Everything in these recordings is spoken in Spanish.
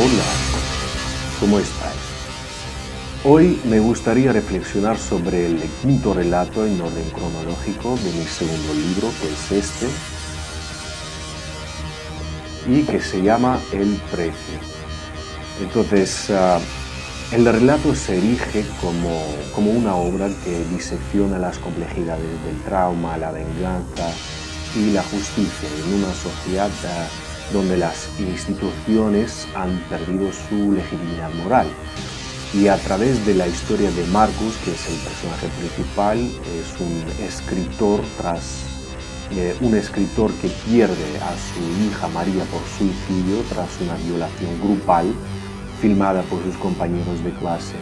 Hola, ¿cómo estáis? Hoy me gustaría reflexionar sobre el quinto relato en orden cronológico de mi segundo libro, que es este, y que se llama El precio. Entonces, el relato se erige como una obra que disecciona las complejidades del trauma, la venganza y la justicia en una sociedad donde las instituciones han perdido su legitimidad moral. Y a través de la historia de Marcus, que es el personaje principal, es un escritor que pierde a su hija María por suicidio tras una violación grupal filmada por sus compañeros de clase.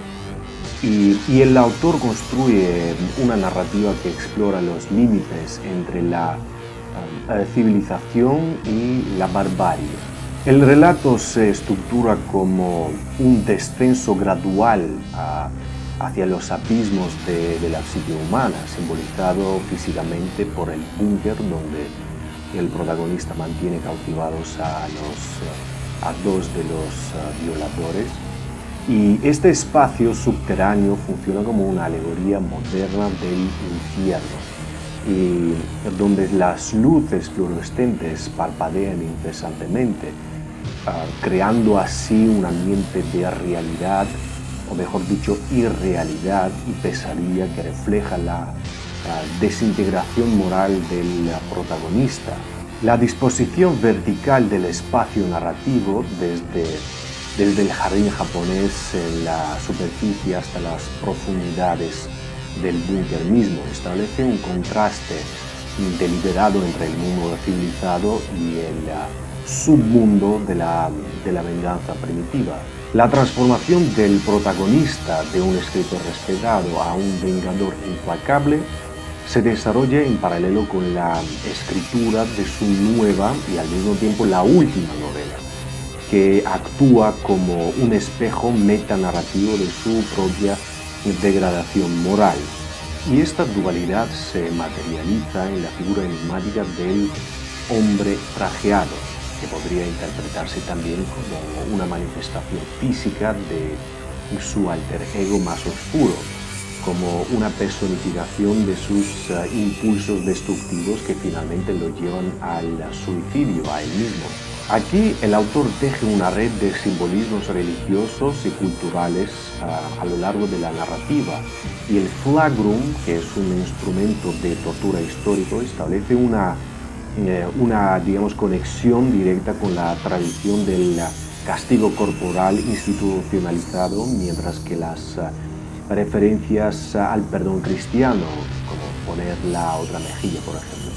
Y el autor construye una narrativa que explora los límites entre la civilización y la barbarie. El relato se estructura como un descenso gradual hacia los abismos de la psique humana, simbolizado físicamente por el búnker donde el protagonista mantiene cautivados a dos de los violadores. Y este espacio subterráneo funciona como una alegoría moderna del infierno, y donde las luces fluorescentes parpadean incesantemente, creando así un ambiente de realidad, o mejor dicho, irrealidad y pesadilla que refleja la desintegración moral del protagonista. La disposición vertical del espacio narrativo, desde el jardín japonés en la superficie hasta las profundidades del búnker mismo, establece un contraste deliberado entre el mundo civilizado y el submundo de la venganza primitiva. La transformación del protagonista de un escritor respetado a un vengador implacable se desarrolla en paralelo con la escritura de su nueva y al mismo tiempo la última novela, que actúa como un espejo metanarrativo de su propia degradación moral. Y esta dualidad se materializa en la figura enigmática del hombre trajeado, que podría interpretarse también como una manifestación física de su alter ego más oscuro, como una personificación de sus impulsos destructivos que finalmente lo llevan al suicidio, a él mismo. Aquí el autor teje una red de simbolismos religiosos y culturales a lo largo de la narrativa, y el flagrum, que es un instrumento de tortura histórico, establece una conexión directa con la tradición del castigo corporal institucionalizado, mientras que las referencias al perdón cristiano, como poner la otra mejilla, por ejemplo,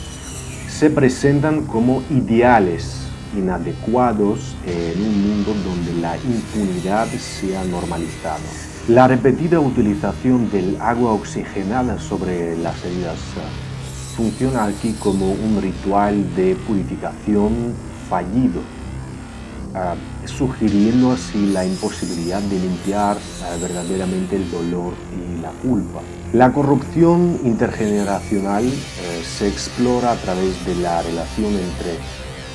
se presentan como ideales inadecuados en un mundo donde la impunidad se ha normalizado. La repetida utilización del agua oxigenada sobre las heridas funciona aquí como un ritual de purificación fallido, sugiriendo así la imposibilidad de limpiar verdaderamente el dolor y la culpa. La corrupción intergeneracional se explora a través de la relación entre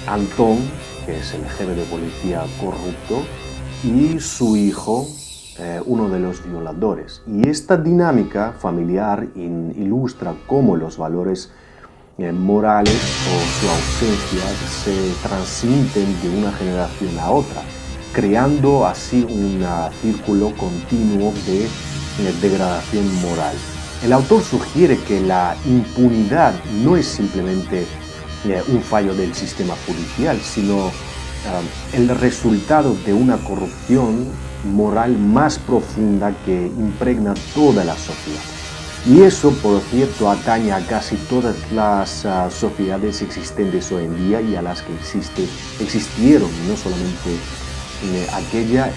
Antón, que es el jefe de policía corrupto, y su hijo, uno de los violadores. Y esta dinámica familiar ilustra cómo los valores morales o su ausencia se transmiten de una generación a otra, creando así un círculo continuo de degradación moral. El autor sugiere que la impunidad no es simplemente un fallo del sistema judicial, sino el resultado de una corrupción moral más profunda que impregna toda la sociedad. Y eso, por cierto, atañe a casi todas las sociedades existentes hoy en día y a las que existieron, no solamente aquella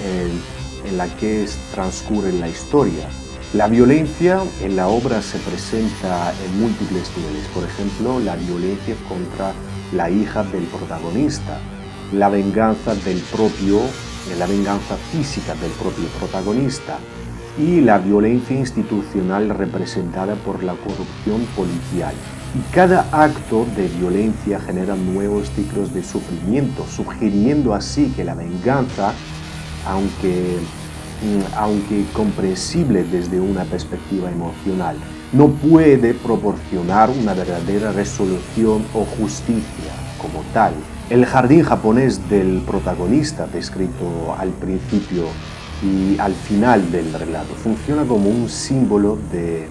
en la que transcurre la historia. La violencia en la obra se presenta en múltiples niveles. Por ejemplo, la violencia contra la hija del protagonista, la venganza física del propio protagonista y la violencia institucional representada por la corrupción policial. Y cada acto de violencia genera nuevos ciclos de sufrimiento, sugiriendo así que la venganza aunque comprensible desde una perspectiva emocional, no puede proporcionar una verdadera resolución o justicia como tal. El jardín japonés del protagonista, descrito al principio y al final del relato, funciona como un símbolo de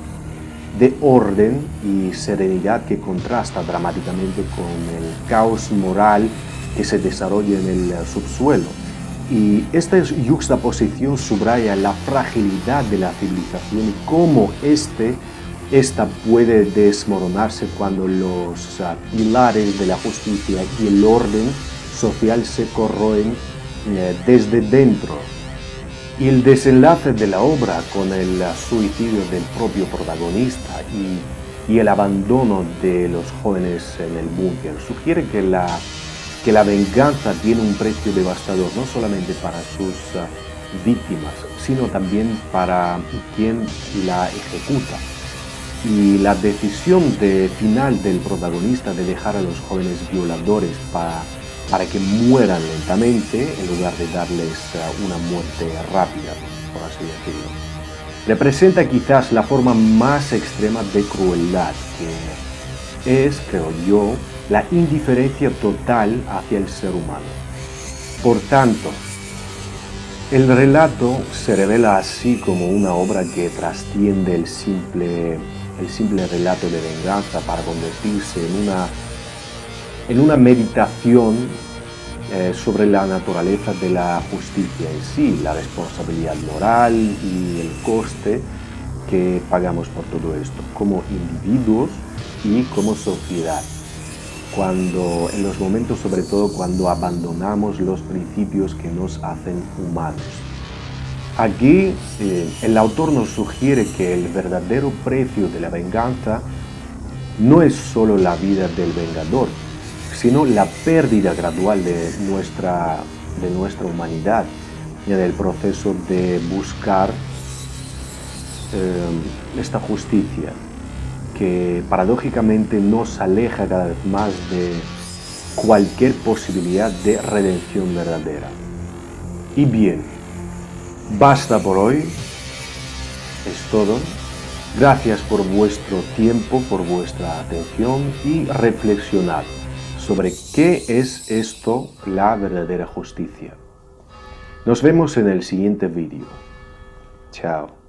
orden y serenidad que contrasta dramáticamente con el caos moral que se desarrolla en el subsuelo. Y esta yuxtaposición subraya la fragilidad de la civilización y cómo esta puede desmoronarse cuando los pilares de la justicia y el orden social se corroen desde dentro. Y el desenlace de la obra con el suicidio del propio protagonista y el abandono de los jóvenes en el búnker sugiere que la venganza tiene un precio devastador, no solamente para sus víctimas, sino también para quien la ejecuta. Y la decisión final del protagonista de dejar a los jóvenes violadores para que mueran lentamente, en lugar de darles una muerte rápida, por así decirlo, representa quizás la forma más extrema de crueldad, que es, creo yo, la indiferencia total hacia el ser humano. Por tanto, el relato se revela así como una obra que trasciende el simple relato de venganza para convertirse en una meditación sobre la naturaleza de la justicia en sí, la responsabilidad moral y el coste que pagamos por todo esto, como individuos y como sociedad. En los momentos, sobre todo, cuando abandonamos los principios que nos hacen humanos. Aquí el autor nos sugiere que el verdadero precio de la venganza no es solo la vida del vengador, sino la pérdida gradual de nuestra humanidad en el proceso de buscar esta justicia, que paradójicamente nos aleja cada vez más de cualquier posibilidad de redención verdadera. Y bien, basta por hoy, es todo. Gracias por vuestro tiempo, por vuestra atención y reflexionad sobre qué es esto, la verdadera justicia. Nos vemos en el siguiente vídeo. Chao.